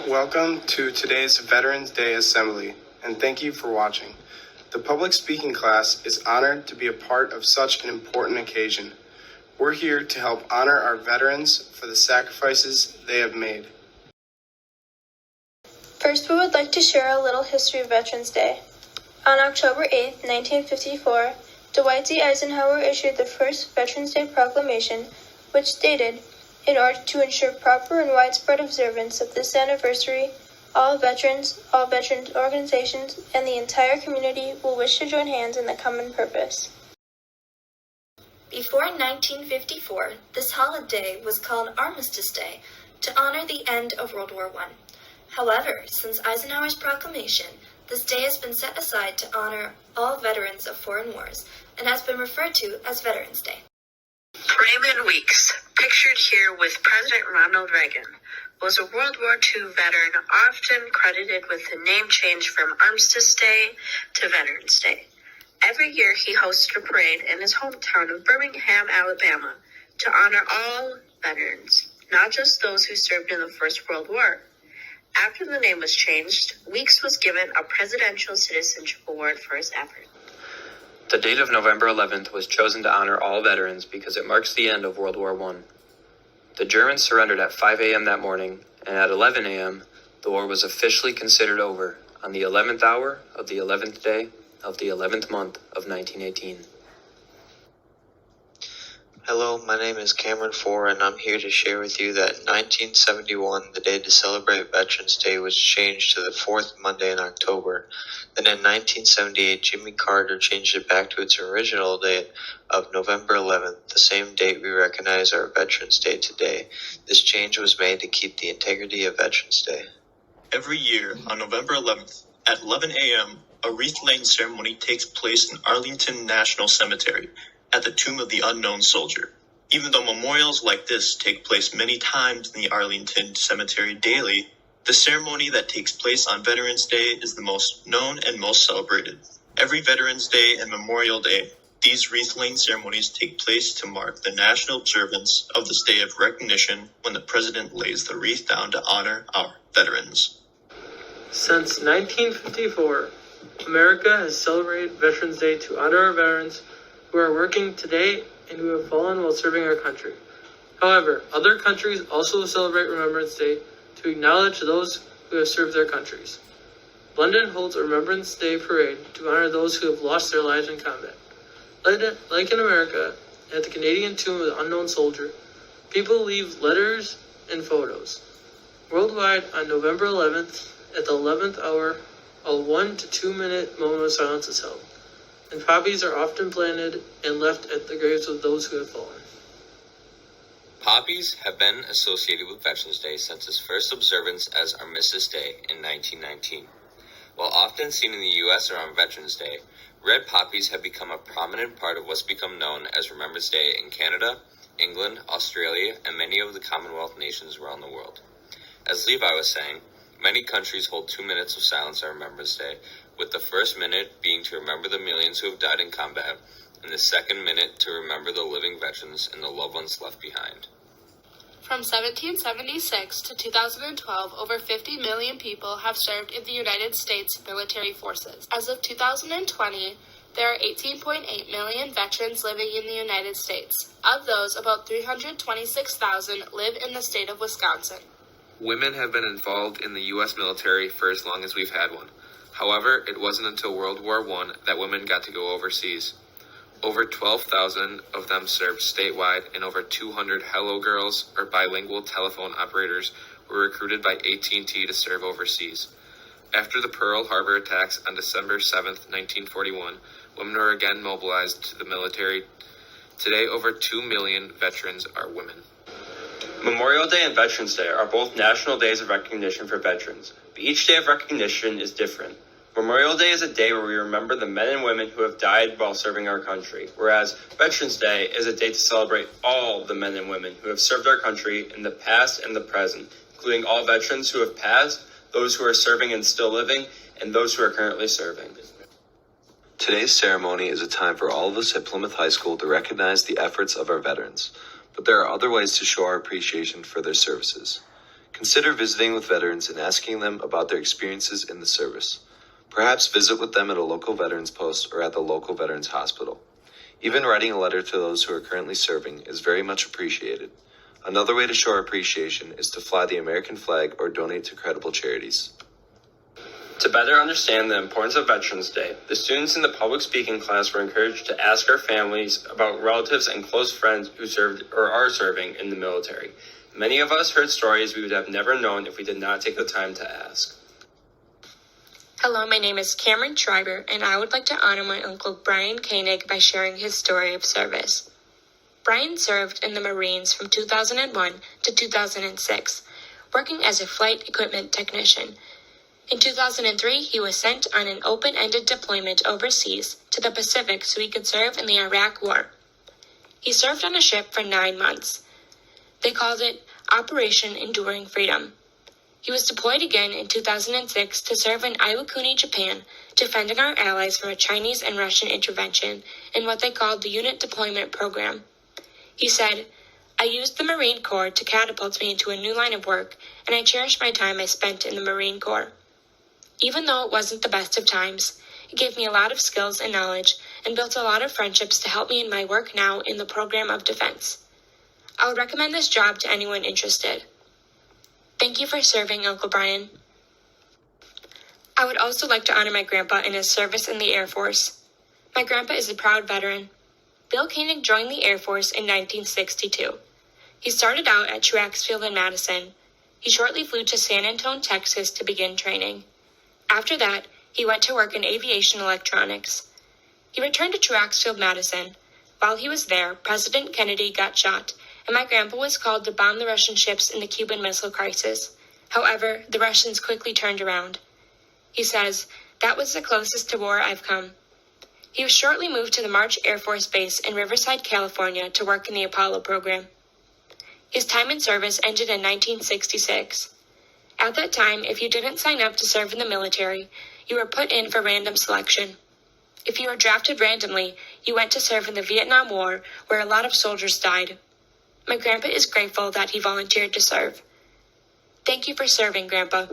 Welcome to today's Veterans Day Assembly, and thank you for watching. The public speaking class is honored to be a part of such an important occasion. We're here to help honor our veterans for the sacrifices they have made. First, we would like to share a little history of Veterans Day. On October 8, 1954, Dwight D. Eisenhower issued the first Veterans Day Proclamation, which stated, "In order to ensure proper and widespread observance of this anniversary, all veteran organizations, and the entire community will wish to join hands in the common purpose." Before 1954, this holiday was called Armistice Day to honor the end of World War I. However, since Eisenhower's proclamation, this day has been set aside to honor all veterans of foreign wars and has been referred to as Veterans Day. Raymond Weeks, pictured here with President Ronald Reagan, was a World War II veteran often credited with the name change from Armistice Day to Veterans Day. Every year he hosted a parade in his hometown of Birmingham, Alabama, to honor all veterans, not just those who served in the First World War. After the name was changed, Weeks was given a Presidential Citizenship Award for his effort. The date of November 11th was chosen to honor all veterans because it marks the end of World War I. The Germans surrendered at 5 a.m. that morning, and at 11 a.m., the war was officially considered over on the 11th hour of the 11th day of the 11th month of 1918. Hello, my name is Cameron Four, and I'm here to share with you that in 1971, the day to celebrate Veterans Day was changed to the fourth Monday in October. Then in 1978, Jimmy Carter changed it back to its original date of November 11th, the same date we recognize our Veterans Day today. This change was made to keep the integrity of Veterans Day. Every year, on November 11th, at 11 a.m., a wreath-laying ceremony takes place in Arlington National Cemetery, at the Tomb of the Unknown Soldier. Even though memorials like this take place many times in the Arlington Cemetery daily, the ceremony that takes place on Veterans Day is the most known and most celebrated. Every Veterans Day and Memorial Day, these wreath-laying ceremonies take place to mark the national observance of this day of recognition when the President lays the wreath down to honor our veterans. Since 1954, America has celebrated Veterans Day to honor our veterans who are working today and who have fallen while serving our country. However, other countries also celebrate Remembrance Day to acknowledge those who have served their countries. London holds a Remembrance Day parade to honor those who have lost their lives in combat. Like in America, at the Canadian Tomb of the Unknown Soldier, people leave letters and photos. Worldwide, on November 11th, at the 11th hour, a 1 to 2 minute moment of silence is held, and poppies are often planted and left at the graves of those who have fallen. Poppies have been associated with Veterans Day since its first observance as Armistice Day in 1919. While often seen in the U.S. around Veterans Day, red poppies have become a prominent part of what's become known as Remembrance Day in Canada, England, Australia, and many of the Commonwealth nations around the world. As Levi was saying, many countries hold 2 minutes of silence on Remembrance Day, with the first minute being to remember the millions who have died in combat, and the second minute to remember the living veterans and the loved ones left behind. From 1776 to 2012, over 50 million people have served in the United States military forces. As of 2020, there are 18.8 million veterans living in the United States. Of those, about 326,000 live in the state of Wisconsin. Women have been involved in the U.S. military for as long as we've had one. However, it wasn't until World War I that women got to go overseas. Over 12,000 of them served statewide, and over 200 Hello Girls or bilingual telephone operators were recruited by AT&T to serve overseas. After the Pearl Harbor attacks on December 7, 1941, women were again mobilized to the military. Today, over 2 million veterans are women. Memorial Day and Veterans Day are both national days of recognition for veterans, but each day of recognition is different. Memorial Day is a day where we remember the men and women who have died while serving our country, whereas Veterans Day is a day to celebrate all the men and women who have served our country in the past and the present, including all veterans who have passed, those who are serving and still living, and those who are currently serving. Today's ceremony is a time for all of us at Plymouth High School to recognize the efforts of our veterans, but there are other ways to show our appreciation for their services. Consider visiting with veterans and asking them about their experiences in the service. Perhaps visit with them at a local veterans post or at the local veterans hospital. Even writing a letter to those who are currently serving is very much appreciated. Another way to show our appreciation is to fly the American flag or donate to credible charities. To better understand the importance of Veterans Day, the students in the public speaking class were encouraged to ask our families about relatives and close friends who served or are serving in the military. Many of us heard stories we would have never known if we did not take the time to ask. Hello, my name is Cameron Schreiber, and I would like to honor my uncle Brian Koenig by sharing his story of service. Brian served in the Marines from 2001 to 2006, working as a flight equipment technician. In 2003, he was sent on an open-ended deployment overseas to the Pacific so he could serve in the Iraq War. He served on a ship for 9 months. They called it Operation Enduring Freedom. He was deployed again in 2006 to serve in Iwakuni, Japan, defending our allies from a Chinese and Russian intervention in what they called the Unit Deployment Program. He said, "I used the Marine Corps to catapult me into a new line of work, and I cherish my time I spent in the Marine Corps. Even though it wasn't the best of times, it gave me a lot of skills and knowledge and built a lot of friendships to help me in my work now in the program of defense. I would recommend this job to anyone interested. Thank you for serving, Uncle Brian." I would also like to honor my grandpa in his service in the Air Force. My grandpa is a proud veteran. Bill Koenig joined the Air Force in 1962. He started out at Truax Field in Madison. He shortly flew to San Antonio, Texas to begin training. After that, he went to work in aviation electronics. He returned to Truax Field, Madison. While he was there, President Kennedy got shot, and my grandpa was called to bomb the Russian ships in the Cuban Missile Crisis. However, the Russians quickly turned around. He says, "That was the closest to war I've come." He was shortly moved to the March Air Force Base in Riverside, California to work in the Apollo program. His time in service ended in 1966. At that time, if you didn't sign up to serve in the military, you were put in for random selection. If you were drafted randomly, you went to serve in the Vietnam War, where a lot of soldiers died. My grandpa is grateful that he volunteered to serve. Thank you for serving, Grandpa.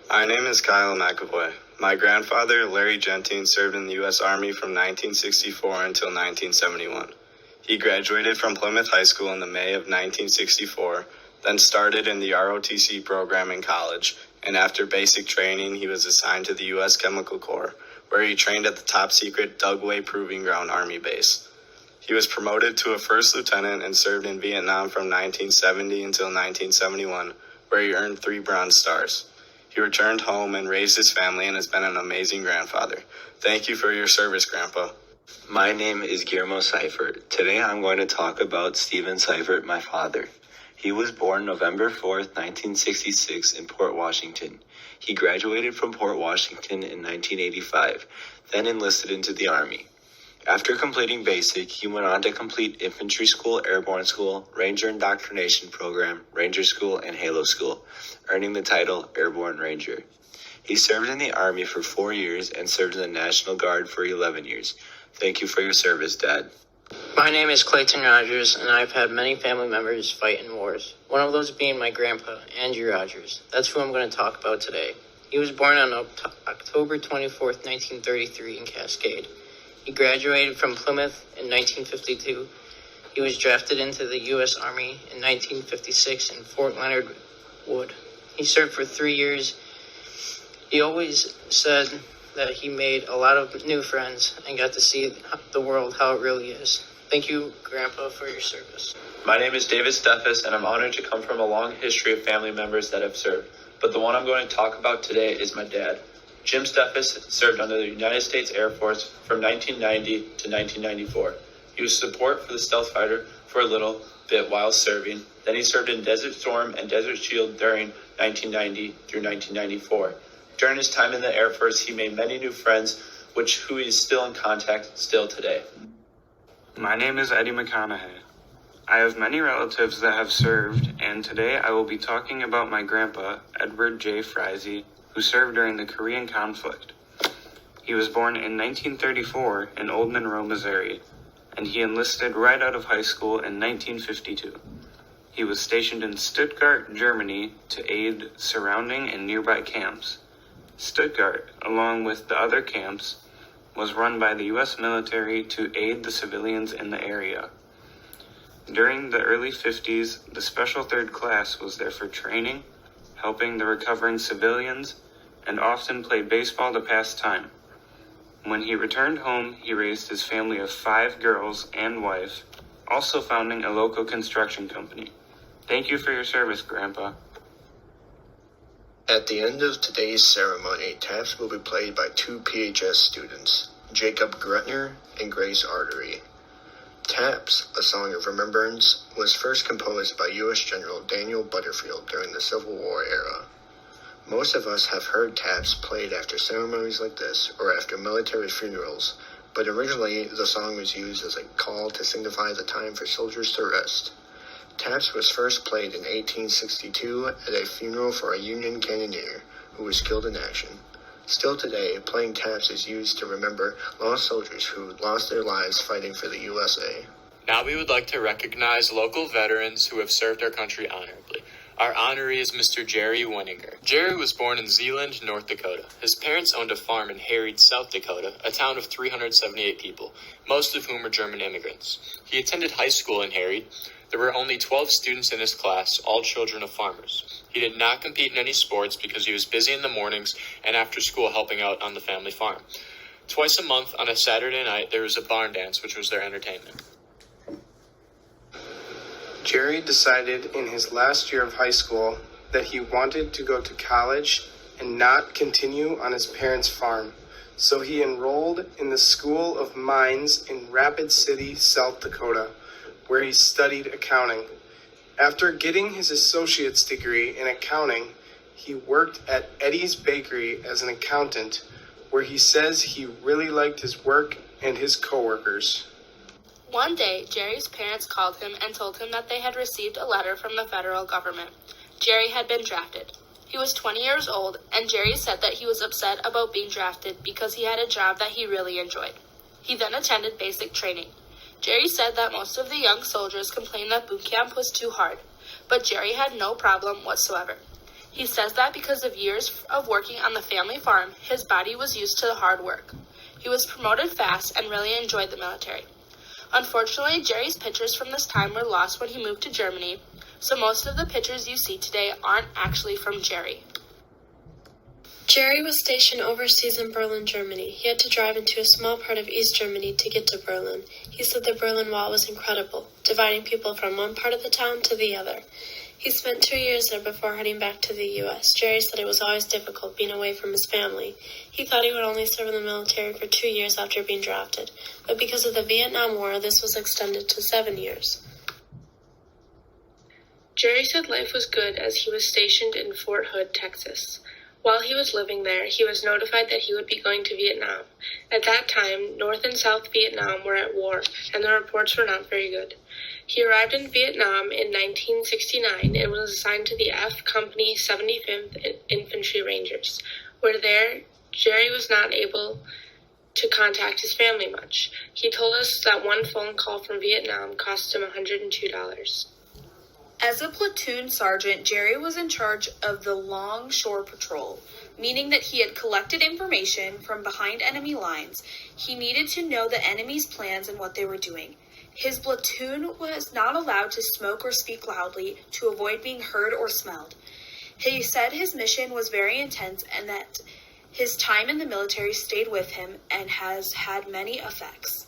My name is Kyle McAvoy. My grandfather, Larry Gentine, served in the U.S. Army from 1964 until 1971. He graduated from Plymouth High School in the May of 1964, then started in the ROTC program in college, and after basic training, he was assigned to the U.S. Chemical Corps, where he trained at the top-secret Dugway Proving Ground Army Base. He was promoted to a first lieutenant and served in Vietnam from 1970 until 1971, where he earned 3 Bronze Stars. He returned home and raised his family and has been an amazing grandfather. Thank you for your service, Grandpa. My name is Guillermo Seifert. Today I'm going to talk about Stephen Seifert, my father. He was born November 4th, 1966 in Port Washington. He graduated from Port Washington in 1985, then enlisted into the Army. After completing basic, he went on to complete Infantry School, Airborne School, Ranger Indoctrination Program, Ranger School, and Halo School, earning the title Airborne Ranger. He served in the Army for 4 years and served in the National Guard for 11 years. Thank you for your service, Dad. My name is Clayton Rogers, and I've had many family members fight in wars. One of those being my grandpa, Andrew Rogers. That's who I'm going to talk about today. He was born on October 24th, 1933 in Cascade. He graduated from Plymouth in 1952. He was drafted into the U.S. Army in 1956 in Fort Leonard Wood. He served for 3 years. He always said that he made a lot of new friends and got to see the world how it really is. Thank you, Grandpa, for your service. My name is David Steffes, and I'm honored to come from a long history of family members that have served. But the one I'm going to talk about today is my dad. Jim Steffes served under the United States Air Force from 1990 to 1994. He was support for the stealth fighter for a little bit while serving. Then he served in Desert Storm and Desert Shield during 1990 through 1994. During his time in the Air Force, he made many new friends, who he is still in contact still today. My name is Eddie McConaughey. I have many relatives that have served, and today I will be talking about my grandpa, Edward J. Frizey, who served during the Korean conflict. He was born in 1934 in Old Monroe, Missouri, and he enlisted right out of high school in 1952. He was stationed in Stuttgart, Germany, to aid surrounding and nearby camps. Stuttgart, along with the other camps, was run by the U.S. military to aid the civilians in the area. During the early 50s, the Special Third Class was there for training, helping the recovering civilians, and often played baseball to pass time. When he returned home, he raised his family of 5 girls and wife, also founding a local construction company. Thank you for your service, Grandpa. At the end of today's ceremony, taps will be played by 2 PHS students, Jacob Gruttner and Grace Artery. Taps, a song of remembrance, was first composed by U.S. General Daniel Butterfield during the Civil War era. Most of us have heard taps played after ceremonies like this or after military funerals, but originally the song was used as a call to signify the time for soldiers to rest. Taps was first played in 1862 at a funeral for a Union cannoneer who was killed in action. Still today, playing taps is used to remember lost soldiers who lost their lives fighting for the USA. Now we would like to recognize local veterans who have served our country honorably. Our honoree is Mr. Jerry Wenninger. Jerry was born in Zeeland, North Dakota. His parents owned a farm in Harried, South Dakota, a town of 378 people, most of whom were German immigrants. He attended high school in Harried. There were only 12 students in his class, all children of farmers. He did not compete in any sports because he was busy in the mornings and after school helping out on the family farm. Twice a month on a Saturday night, there was a barn dance, which was their entertainment. Jerry decided in his last year of high school that he wanted to go to college and not continue on his parents' farm. So he enrolled in the School of Mines in Rapid City, South Dakota, where he studied accounting. After getting his associate's degree in accounting, he worked at Eddie's Bakery as an accountant, where he says he really liked his work and his coworkers. One day, Jerry's parents called him and told him that they had received a letter from the federal government. Jerry had been drafted. He was 20 years old, and Jerry said that he was upset about being drafted because he had a job that he really enjoyed. He then attended basic training. Jerry said that most of the young soldiers complained that boot camp was too hard, but Jerry had no problem whatsoever. He says that because of years of working on the family farm, his body was used to the hard work. He was promoted fast and really enjoyed the military. Unfortunately, Jerry's pictures from this time were lost when he moved to Germany, so most of the pictures you see today aren't actually from Jerry. Jerry was stationed overseas in Berlin, Germany. He had to drive into a small part of East Germany to get to Berlin. He said the Berlin Wall was incredible, dividing people from one part of the town to the other. He spent 2 years there before heading back to the U.S. Jerry said it was always difficult being away from his family. He thought he would only serve in the military for 2 years after being drafted, but because of the Vietnam War, this was extended to 7 years. Jerry said life was good as he was stationed in Fort Hood, Texas. While he was living there, he was notified that he would be going to Vietnam. At that time, North and South Vietnam were at war, and the reports were not very good. He arrived in Vietnam in 1969 and was assigned to the F Company 75th Infantry Rangers. Where there, Jerry was not able to contact his family much. He told us that one phone call from Vietnam cost him $102. As a platoon sergeant, Jerry was in charge of the Longshore Patrol, meaning that he had collected information from behind enemy lines. He needed to know the enemy's plans and what they were doing. His platoon was not allowed to smoke or speak loudly to avoid being heard or smelled. He said his mission was very intense and that his time in the military stayed with him and has had many effects.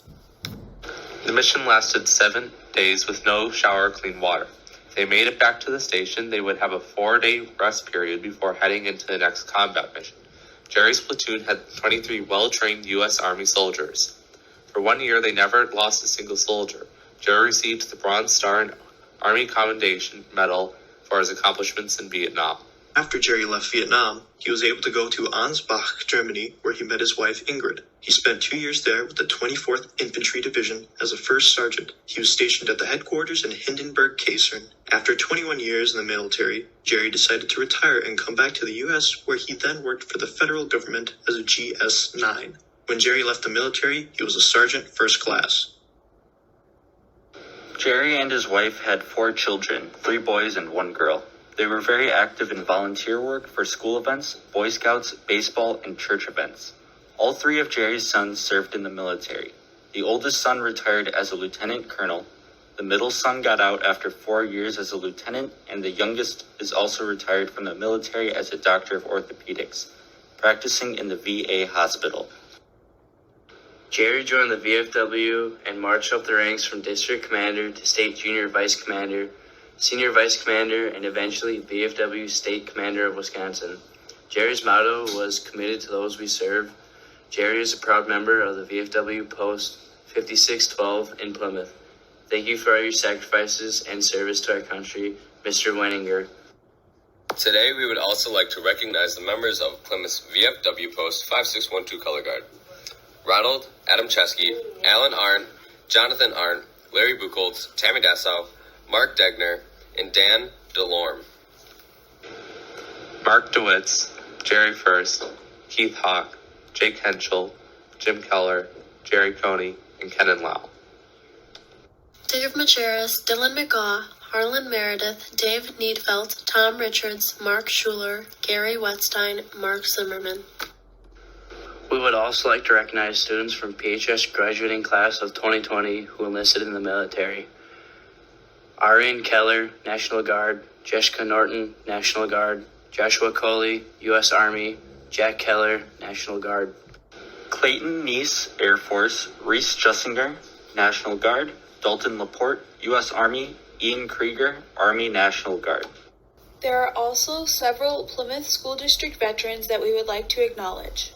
The mission lasted 7 days with no shower or clean water. If they made it back to the station, they would have a 4-day rest period before heading into the next combat mission. Jerry's platoon had 23 well-trained U.S. Army soldiers. For 1 year, they never lost a single soldier. Jerry received the Bronze Star and Army Commendation Medal for his accomplishments in Vietnam. After Jerry left Vietnam, he was able to go to Ansbach, Germany, where he met his wife Ingrid. He spent 2 years there with the 24th Infantry Division as a first sergeant. He was stationed at the headquarters in Hindenburg Kaserne. After 21 years in the military, Jerry decided to retire and come back to the U.S., where he then worked for the federal government as a GS-9. When Jerry left the military, he was a sergeant first class. Jerry and his wife had 4 children, 3 boys and 1 girl. They were very active in volunteer work for school events, Boy Scouts, baseball, and church events. All 3 of Jerry's sons served in the military. The oldest son retired as a lieutenant colonel. The middle son got out after 4 years as a lieutenant, and the youngest is also retired from the military as a doctor of orthopedics, practicing in the VA hospital. Jerry joined the VFW and marched up the ranks from district commander to state junior vice commander, senior vice commander, and eventually VFW state commander of Wisconsin. Jerry's motto was "Committed to those we serve." Jerry is a proud member of the VFW Post 5612 in Plymouth. Thank you for all your sacrifices and service to our country, Mr. Wenninger. Today, we would also like to recognize the members of Plymouth's VFW Post 5612 Color Guard. Ronald Adamczewski, Alan Arndt, Jonathan Arndt, Larry Buchholz, Tammy Dassow, Mark Degner, and Dan DeLorme. Mark DeWitz, Jerry First, Keith Hawk, Jake Henschel, Jim Keller, Jerry Coney, and Kenan Lau. Dave Macheras, Dylan McGaw, Harlan Meredith, Dave Needfelt, Tom Richards, Mark Schuler, Gary Wetstein, Mark Zimmerman. We would also like to recognize students from PHS graduating class of 2020 who enlisted in the military. Arian Keller, National Guard, Jessica Norton, National Guard, Joshua Coley, U.S. Army, Jack Keller, National Guard. Clayton Neese, Air Force, Reese Jussinger, National Guard, Dalton Laporte, U.S. Army, Ian Krieger, Army National Guard. There are also several Plymouth School District veterans that we would like to acknowledge.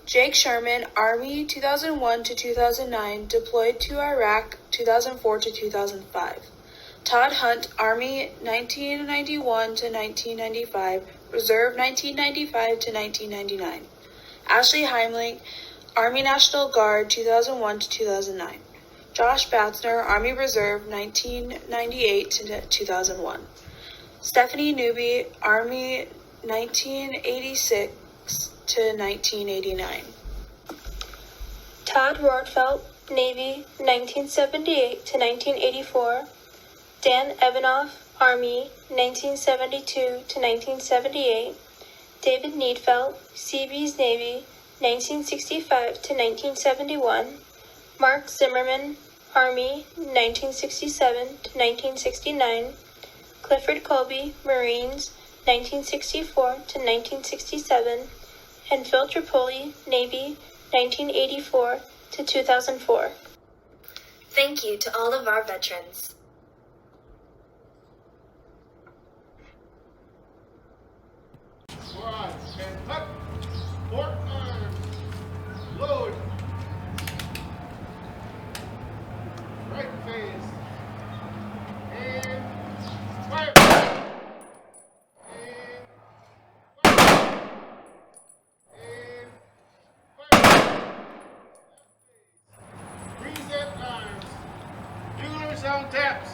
Jake Sherman, Army 2001 to 2009, deployed to Iraq 2004 to 2005. Todd Hunt, Army 1991 to 1995, Reserve 1995 to 1999. Ashley Heimlich, Army National Guard 2001 to 2009. Josh Batzner, Army Reserve 1998 to 2001. Stephanie Newby, Army 1986 to 1989. Todd Rortfeld, Navy 1978 to 1984. Dan Evanoff, Army 1972 to 1978. David Needfelt, Seabees Navy 1965 to 1971. Mark Zimmerman, Army 1967 to 1969. Clifford Colby, Marines 1964 to 1967. And Phil Tripoli, Navy 1984 to 2004. Thank you to all of our veterans. Squad, stand up, port arms, load, right phase, and fire, and fire, reset arms, bugler sound taps.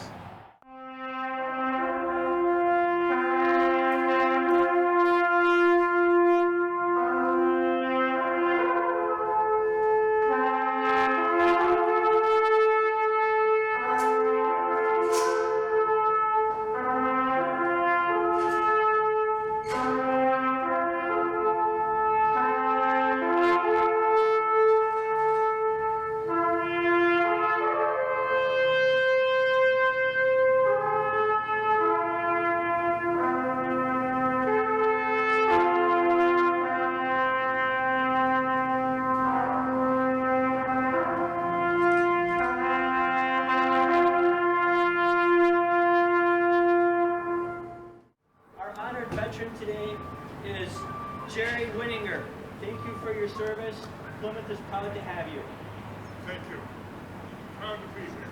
Today is Jerry Winninger. Thank you for your service. Plymouth is proud to have you. Thank you. Proud to be here.